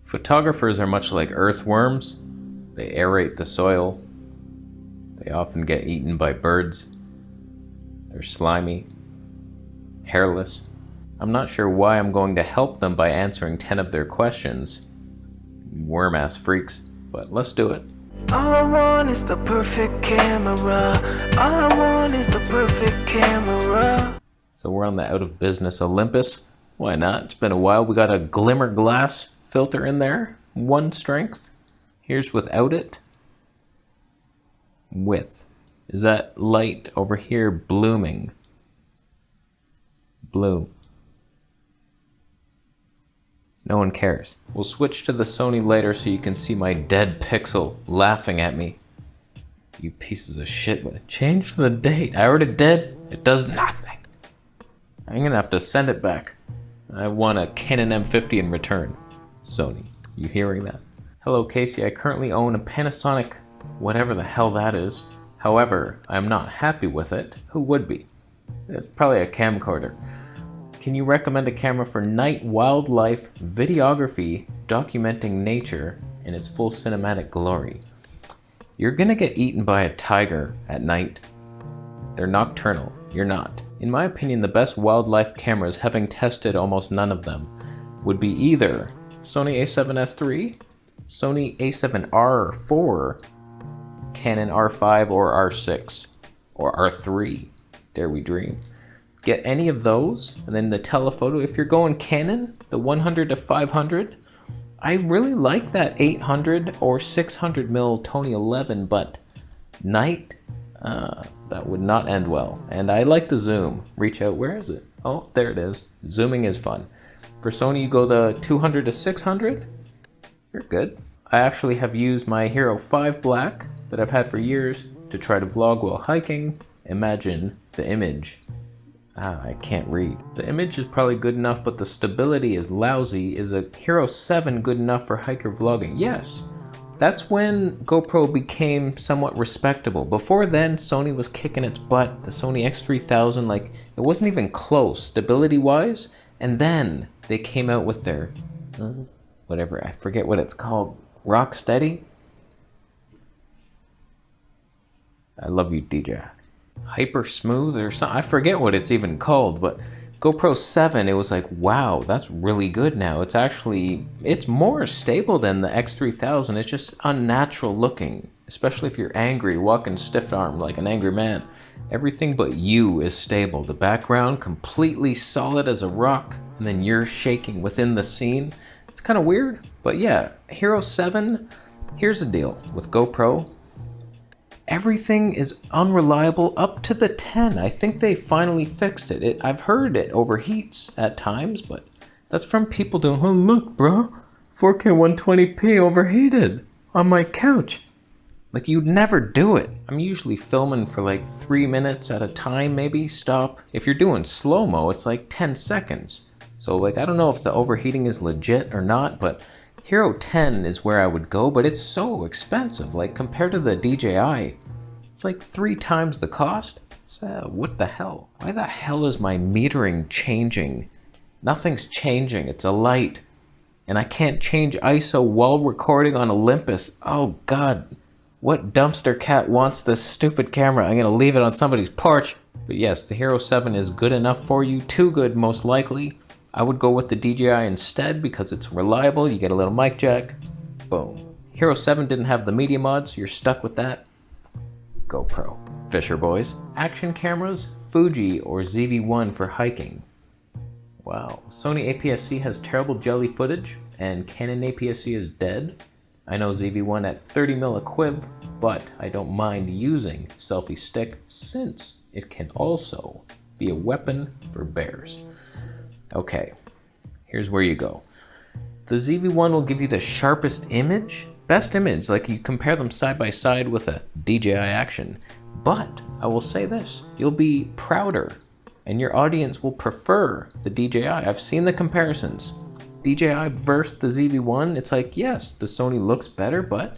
Photographers are much like earthworms. They aerate the soil. They often get eaten by birds. They're slimy, hairless. I'm not sure why I'm going to help them by answering 10 of their questions. Worm-ass freaks, but let's do it. All I want is the perfect camera. All I want is the perfect camera. So we're on the out of business Olympus. Why not? It's been a while. We got a glimmer glass filter in there. 1 strength. Here's without it. With. Is that light over here blooming? Bloom. No one cares. We'll switch to the Sony later so you can see my dead pixel laughing at me. You pieces of shit. Change the date. I already did. It does nothing. I'm gonna have to send it back. I want a Canon M50 in return. Sony, you hearing that? Hello Casey, I currently own a Panasonic, whatever the hell that is. However, I'm not happy with it. Who would be? It's probably a camcorder. Can you recommend a camera for night wildlife videography documenting nature in its full cinematic glory? You're gonna get eaten by a tiger at night. They're nocturnal. You're not. In my opinion, the best wildlife cameras, having tested almost none of them, would be either Sony a7S III, Sony a7R4, Canon R5 or R6, or R3, dare we dream. Get any of those, and then the telephoto. If you're going Canon, the 100 to 500, I really like that 800 or 600mm Tony 11, but night, that would not end well. And I like the zoom. Reach out, where is it? Oh, there it is. Zooming is fun. For Sony, you go the 200 to 600, you're good. I actually have used my Hero 5 Black that I've had for years to try to vlog while hiking. Imagine the image. I can't read. The image is probably good enough, but the stability is lousy. Is a Hero 7 good enough for hiker vlogging? Yes. That's when GoPro became somewhat respectable. Before then, Sony was kicking its butt. The Sony X3000, like, it wasn't even close stability-wise. And then they came out with their, whatever, I forget what it's called. Rocksteady? I love you, DJ. Hyper smooth or something. I forget what it's even called, but GoPro 7, it was like, wow, that's really good now. It's more stable than the X3000. It's just unnatural looking, especially if you're angry, walking stiff arm like an angry man. Everything but you is stable. The background completely solid as a rock, and then you're shaking within the scene. It's kind of weird, but yeah, Hero 7, here's the deal with GoPro. Everything is unreliable up to the 10. I think they finally fixed it. I've heard it overheats at times, but that's from people doing, oh look bro, 4K 120p overheated on my couch. Like, you'd never do it. I'm usually filming for like 3 minutes at a time, maybe, stop. If you're doing slow-mo, it's like 10 seconds. So like, I don't know if the overheating is legit or not, but Hero 10 is where I would go, but it's so expensive. Like, compared to the DJI, it's like 3 times the cost. So what the hell? Why the hell is my metering changing? Nothing's changing, it's a light. And I can't change ISO while recording on Olympus. Oh God, what dumpster cat wants this stupid camera? I'm gonna leave it on somebody's porch. But yes, the Hero 7 is good enough for you, too good most likely. I would go with the DJI instead because it's reliable, you get a little mic jack, boom. Hero 7 didn't have the media mods, so you're stuck with that. GoPro. Fisher boys. Action cameras, Fuji or ZV-1 for hiking. Wow. Sony APS-C has terrible jelly footage, and Canon APS-C is dead. I know ZV-1 at 30mm a quiv, but I don't mind using selfie stick since it can also be a weapon for bears. Okay, here's where you go. The ZV-1 will give you the sharpest image, best image, like you compare them side by side with a DJI Action. But I will say this, you'll be prouder and your audience will prefer the DJI. I've seen the comparisons. DJI versus the ZV-1, it's like, yes, the Sony looks better, but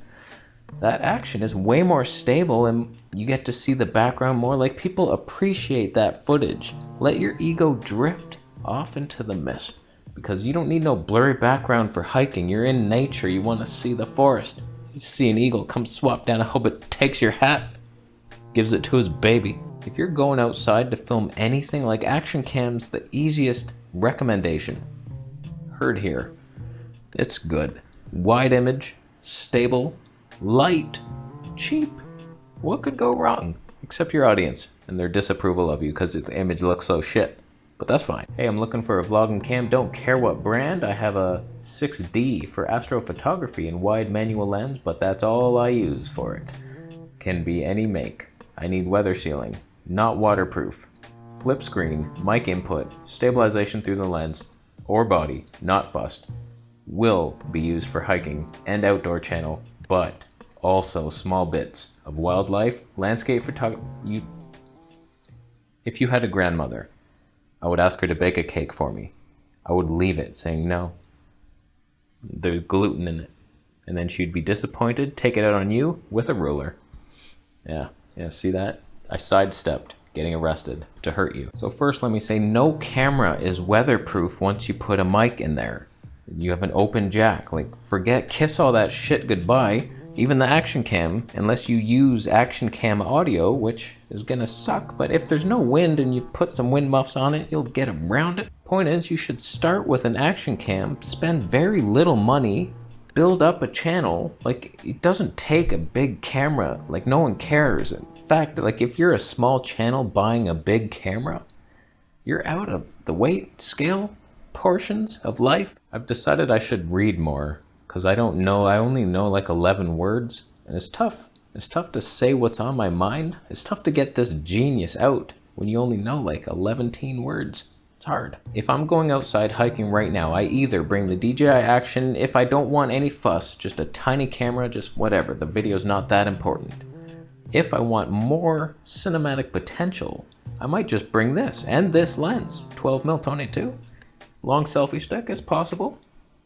that Action is way more stable and you get to see the background more. Like, people appreciate that footage. Let your ego drift off into the mist. Because you don't need no blurry background for hiking. You're in nature. You want to see the forest. You see an eagle come swap down a hobbit, takes your hat, gives it to his baby. If you're going outside to film anything, like action cam's the easiest recommendation. Heard here. It's good. Wide image, stable, light, cheap. What could go wrong? Except your audience and their disapproval of you because the image looks so shit. But that's fine. Hey, I'm looking for a vlogging cam. Don't care what brand. I have a 6D for astrophotography and wide manual lens, but that's all I use for it. Can be any make. I need weather sealing, not waterproof. Flip screen, mic input, stabilization through the lens, or body, not fussed. Will be used for hiking and outdoor channel, but also small bits of wildlife, landscape photography. If you had a grandmother, I would ask her to bake a cake for me. I would leave it saying no. There's gluten in it. And then she'd be disappointed, take it out on you with a ruler. Yeah, see that? I sidestepped getting arrested to hurt you. So first let me say no camera is weatherproof once you put a mic in there. You have an open jack. Like kiss all that shit goodbye. Even the action cam, unless you use action cam audio, which is gonna suck, but if there's no wind and you put some wind muffs on it, you'll get around it. Point is, you should start with an action cam, spend very little money, build up a channel. Like, it doesn't take a big camera. Like, no one cares. In fact, like, if you're a small channel buying a big camera, you're out of the weight, scale, portions of life. I've decided I should read more. Because I don't know, I only know like 11 words, and it's tough. It's tough to say what's on my mind. It's tough to get this genius out when you only know like 11 words. It's hard. If I'm going outside hiking right now, I either bring the DJI Action, if I don't want any fuss, just a tiny camera, just whatever, the video's not that important. If I want more cinematic potential, I might just bring this and this lens, 12mm Tony 2. Long selfie stick is possible.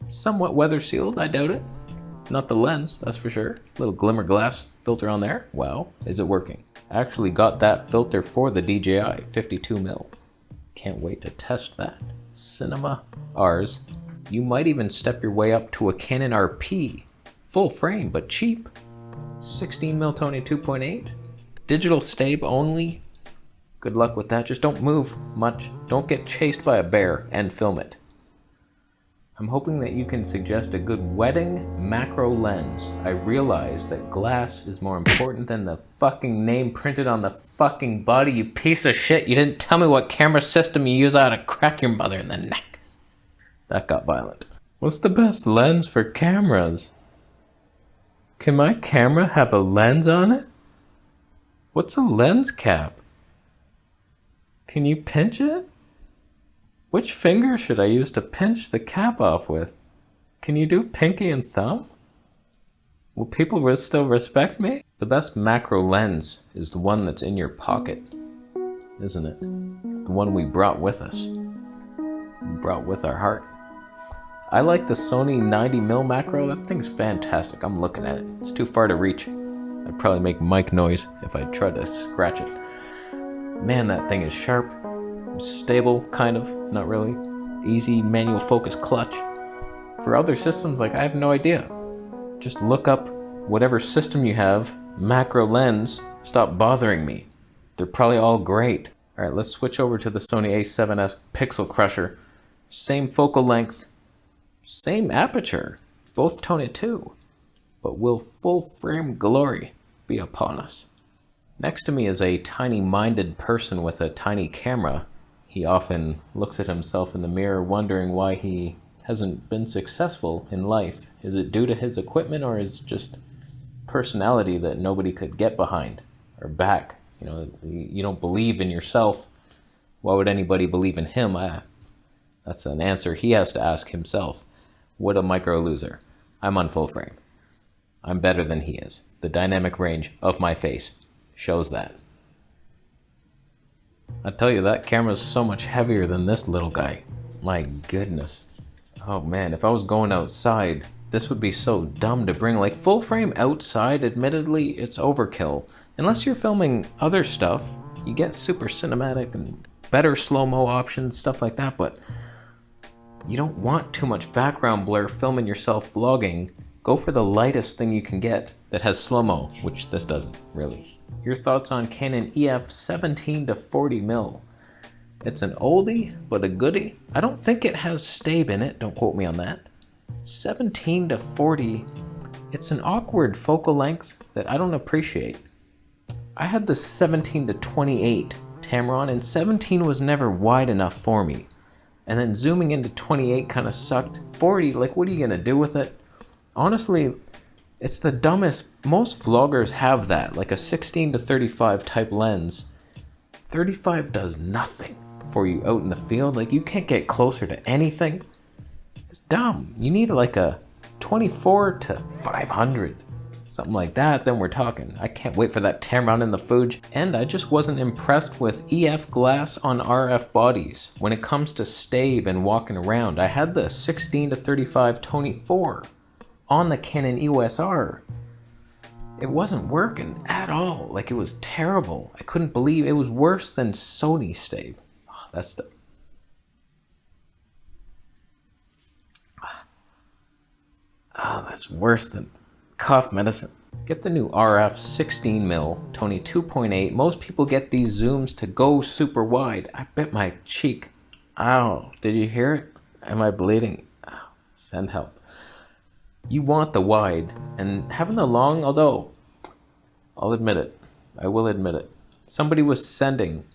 Somewhat weather sealed, I doubt it. Not the lens, that's for sure. Little glimmer glass filter on there. Wow, is it working? I actually got that filter for the DJI 52mm. Can't wait to test that. Cinema Rs. You might even step your way up to a Canon RP. Full frame, but cheap. 16mm Tony 2.8. Digital stab only. Good luck with that. Just don't move much. Don't get chased by a bear and film it. I'm hoping that you can suggest a good wedding macro lens. I realize that glass is more important than the fucking name printed on the fucking body, you piece of shit. You didn't tell me what camera system you use. I ought to crack your mother in the neck. That got violent. What's the best lens for cameras? Can my camera have a lens on it? What's a lens cap? Can you pinch it? Which finger should I use to pinch the cap off with? Can you do pinky and thumb? Will people still respect me? The best macro lens is the one that's in your pocket, isn't it? It's the one we brought with us. We brought with our heart. I like the Sony 90mm macro. That thing's fantastic. I'm looking at it. It's too far to reach. I'd probably make mic noise if I tried to scratch it. Man, that thing is sharp. Stable, kind of, not really. Easy manual focus clutch. For other systems, like, I have no idea. Just look up whatever system you have, macro lens, stop bothering me. They're probably all great. All right, let's switch over to the Sony a7S Pixel Crusher. Same focal length, same aperture, both Tony 2. But will full frame glory be upon us? Next to me is a tiny-minded person with a tiny camera. He often looks at himself in the mirror wondering why he hasn't been successful in life. Is it due to his equipment, or is it just personality that nobody could get behind or back? You know, you don't believe in yourself. Why would anybody believe in him? That's an answer he has to ask himself. What a micro loser. I'm on full frame. I'm better than he is. The dynamic range of my face shows that. I tell you, that camera's so much heavier than this little guy. My goodness. Oh man, if I was going outside, this would be so dumb to bring. Like, full frame outside, admittedly, it's overkill. Unless you're filming other stuff, you get super cinematic and better slow-mo options, stuff like that, but you don't want too much background blur filming yourself vlogging. Go for the lightest thing you can get that has slow-mo, which this doesn't, really. Your thoughts on Canon EF 17 to 40mm. It's an oldie, but a goodie. I don't think it has stabe in it, don't quote me on that. 17 to 40, it's an awkward focal length that I don't appreciate. I had the 17 to 28 Tamron, and 17 was never wide enough for me. And then zooming into 28 kind of sucked. 40, like what are you gonna do with it? Honestly, it's the dumbest. Most vloggers have that, like a 16 to 35 type lens. 35 does nothing for you out in the field. Like you can't get closer to anything. It's dumb. You need like a 24 to 500. Something like that, then we're talking. I can't wait for that Tamron in the Fuji. And I just wasn't impressed with EF glass on RF bodies. When it comes to stabe and walking around, I had the 16 to 35 Tony 4 on the Canon EOS R. It wasn't working at all. Like it was terrible. I couldn't believe it was worse than Sony stabe. Oh, that's the... Oh, that's worse than cough medicine. Get the new RF 16mm Tony 2.8. Most people get these zooms to go super wide. I bit my cheek. Ow, did you hear it? Am I bleeding? Ow, send help. You want the wide, and having the long, although I'll admit it, I will admit it. Somebody was sending?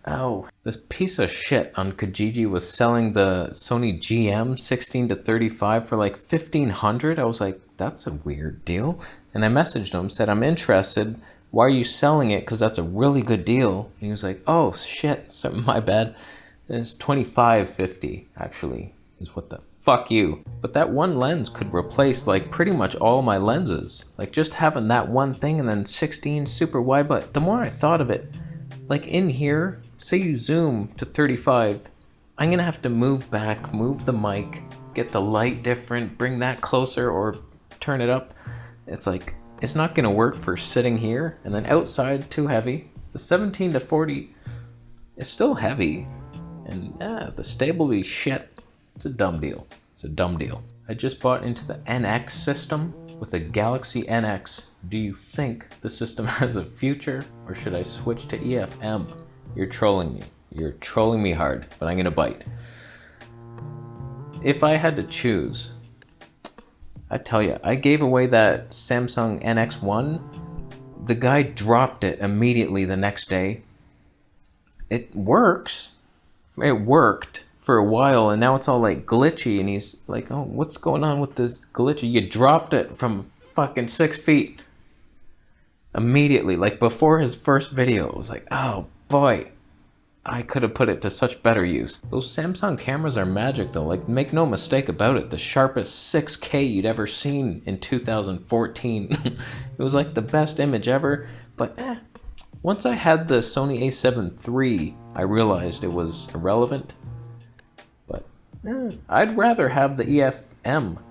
Oh, this piece of shit on Kijiji was selling the Sony GM 16 to 35 for like $1,500. I was like, that's a weird deal. And I messaged him, said, I'm interested. Why are you selling it? Because that's a really good deal. And he was like, oh shit, sorry, my bad. It's $25.50 actually, is what the fuck you. But that one lens could replace like pretty much all my lenses. Like just having that one thing and then 16 super wide. But the more I thought of it, like in here, say you zoom to 35, I'm gonna have to move back, move the mic, get the light different, bring that closer or turn it up. It's like, it's not gonna work for sitting here, and then outside, too heavy. The 17 to 40 is still heavy, and the stabe will be shit. It's a dumb deal. It's a dumb deal. I just bought into the NX system with a Galaxy NX. Do you think the system has a future, or should I switch to EFM? You're trolling me. You're trolling me hard, but I'm gonna bite. If I had to choose, I tell you, I gave away that Samsung NX1. The guy dropped it immediately the next day. It works. It worked for a while, and now it's all like glitchy, and he's like, oh, what's going on with this glitchy? You dropped it from fucking 6 feet. Immediately, like before his first video, it was like, oh boy, I could have put it to such better use. Those Samsung cameras are magic though, like make no mistake about it, the sharpest 6K you'd ever seen in 2014. It was like the best image ever, but once I had the Sony a7 III, I realized it was irrelevant. But I'd rather have the EFM,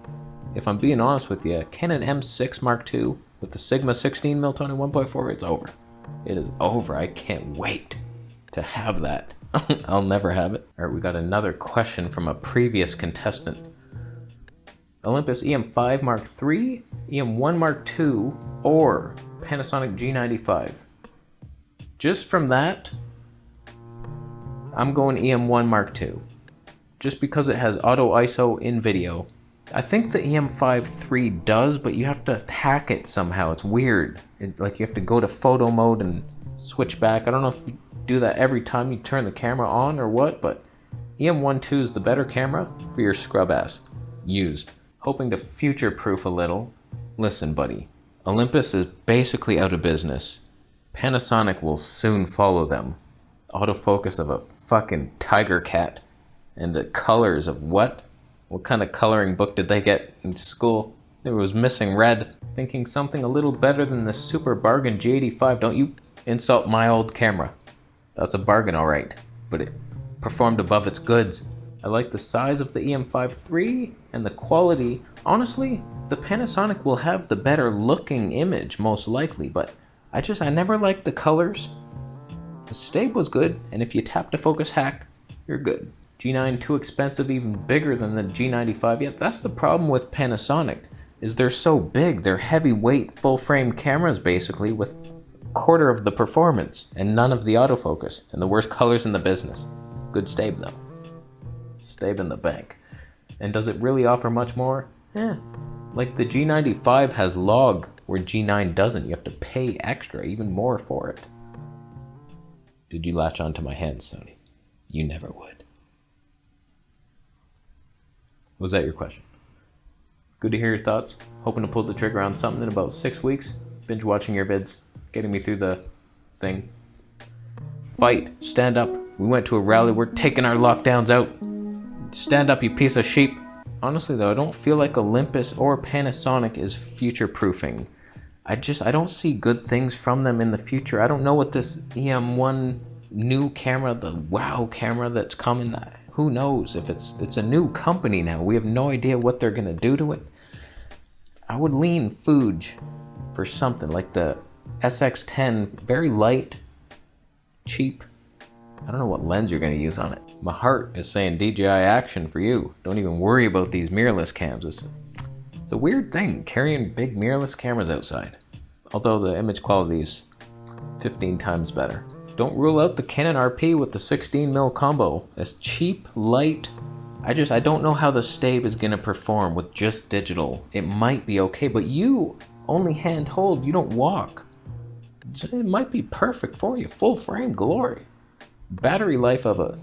if I'm being honest with you. Canon M6 Mark II with the Sigma 16mm Tony 1.4, it's over. It is over. I can't wait to have that. I'll never have it. All right, we got another question from a previous contestant. Olympus EM5 Mark III, EM1 Mark II, or Panasonic G95? Just from that, I'm going EM1 Mark II. Just because it has auto ISO in video. I think the EM5 III does, but you have to hack it somehow. It's weird. Like you have to go to photo mode and switch back. I don't know if you do that every time you turn the camera on or what, but EM1 II is the better camera for your scrub ass. Used. Hoping to future-proof a little. Listen, buddy. Olympus is basically out of business. Panasonic will soon follow them. Autofocus of a fucking tiger cat. And the colors of what? What kind of coloring book did they get in school? It was missing red. Thinking something a little better than the super bargain G85. Don't you insult my old camera. That's a bargain, all right. But it performed above its goods. I like the size of the EM5 III and the quality. Honestly, the Panasonic will have the better looking image, most likely, but I never liked the colors. The stabe was good, and if you tap the focus hack, you're good. G9 too expensive, even bigger than the G95. Yeah, that's the problem with Panasonic, is they're so big. They're heavyweight, full-frame cameras, basically, with a quarter of the performance and none of the autofocus, and the worst colors in the business. Good stave, though. Stave in the bank. And does it really offer much more? Like the G95 has log, where G9 doesn't. You have to pay extra, even more for it. Did you latch onto my hands, Sony? You never would. Was that your question? Good to hear your thoughts. Hoping to pull the trigger on something in about 6 weeks. Binge watching your vids, getting me through the thing. Fight, stand up. We went to a rally, we're taking our lockdowns out. Stand up, you piece of sheep. Honestly though, I don't feel like Olympus or Panasonic is future-proofing. I don't see good things from them in the future. I don't know what this EM1 new camera, the wow camera that's coming, who knows if it's a new company now. We have no idea what they're gonna do to it. I would lean Fuji for something like the SX10, very light, cheap. I don't know what lens you're gonna use on it. My heart is saying DJI action for you. Don't even worry about these mirrorless cams. It's a weird thing, carrying big mirrorless cameras outside. Although the image quality is 15 times better. Don't rule out the Canon RP with the 16mm combo. It's cheap, light. I don't know how the stave is gonna perform with just digital. It might be okay, but you only hand hold, you don't walk. So it might be perfect for you, full frame glory. Battery life of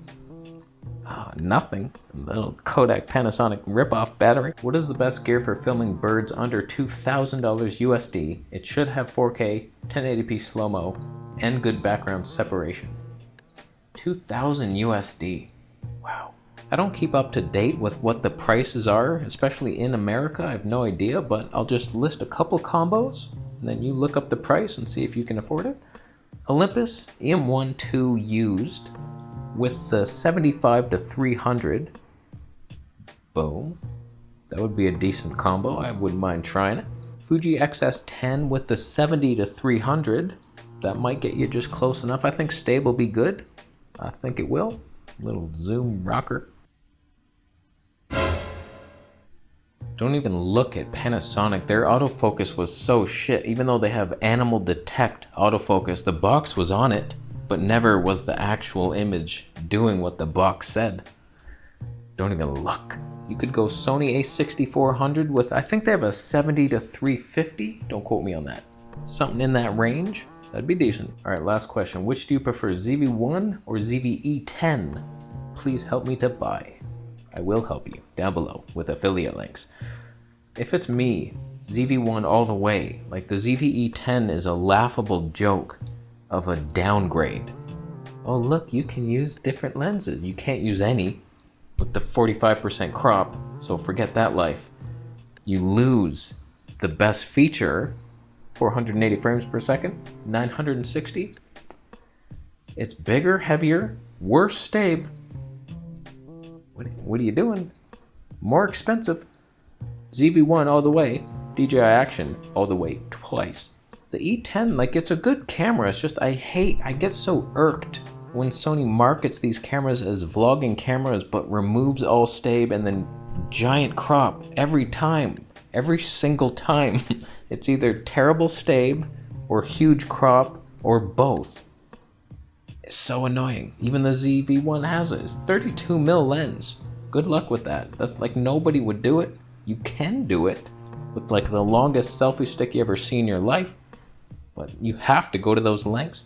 nothing. A little Kodak Panasonic ripoff battery. What is the best gear for filming birds under $2,000 USD? It should have 4K, 1080p slow-mo, and good background separation. 2,000 USD. Wow. I don't keep up to date with what the prices are, especially in America. I have no idea, but I'll just list a couple combos, and then you look up the price and see if you can afford it. Olympus EM1 2 used with the 75 to 300. Boom. That would be a decent combo. I wouldn't mind trying it. Fuji XS10 with the 70 to 300. That might get you just close enough. I think stable will be good. I think it will. Little zoom rocker. Don't even look at Panasonic. Their autofocus was so shit. Even though they have animal detect autofocus, the box was on it, but never was the actual image doing what the box said. Don't even look. You could go Sony a6400 with, I think they have a 70 to 350. Don't quote me on that. Something in that range. That'd be decent. All right, last question. Which do you prefer, ZV-1 or ZV-E10? Please help me to buy. I will help you down below with affiliate links. If it's me, ZV-1 all the way. Like the ZV-E10 is a laughable joke of a downgrade. Oh look, you can use different lenses. You can't use any with the 45% crop, so forget that life. You lose the best feature, 480 frames per second, 960. It's bigger, heavier, worse stable. What are you doing? More expensive. ZV-1 all the way, DJI action all the way twice. The E10, like, it's a good camera. It's just I get so irked when Sony markets these cameras as vlogging cameras but removes all stable and then giant crop every time. Every single time. It's either terrible stable or huge crop or both. It's so annoying. Even the ZV-1 has it. It's 32mm lens. Good luck with that. That's like nobody would do it. You can do it with like the longest selfie stick you ever see in your life, but you have to go to those lengths.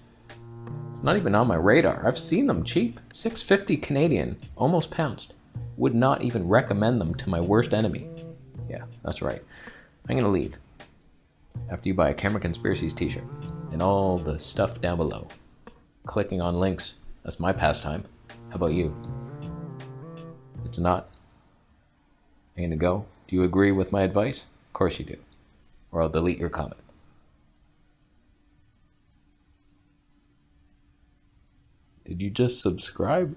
It's not even on my radar. I've seen them cheap. $650 Canadian, almost pounced. Would not even recommend them to my worst enemy. Yeah, that's right. I'm gonna leave after you buy a Camera Conspiracies t-shirt and all the stuff down below. Clicking on links, that's my pastime. How about you? It's not. I'm gonna go. Do you agree with my advice? Of course you do. Or I'll delete your comment. Did you just subscribe?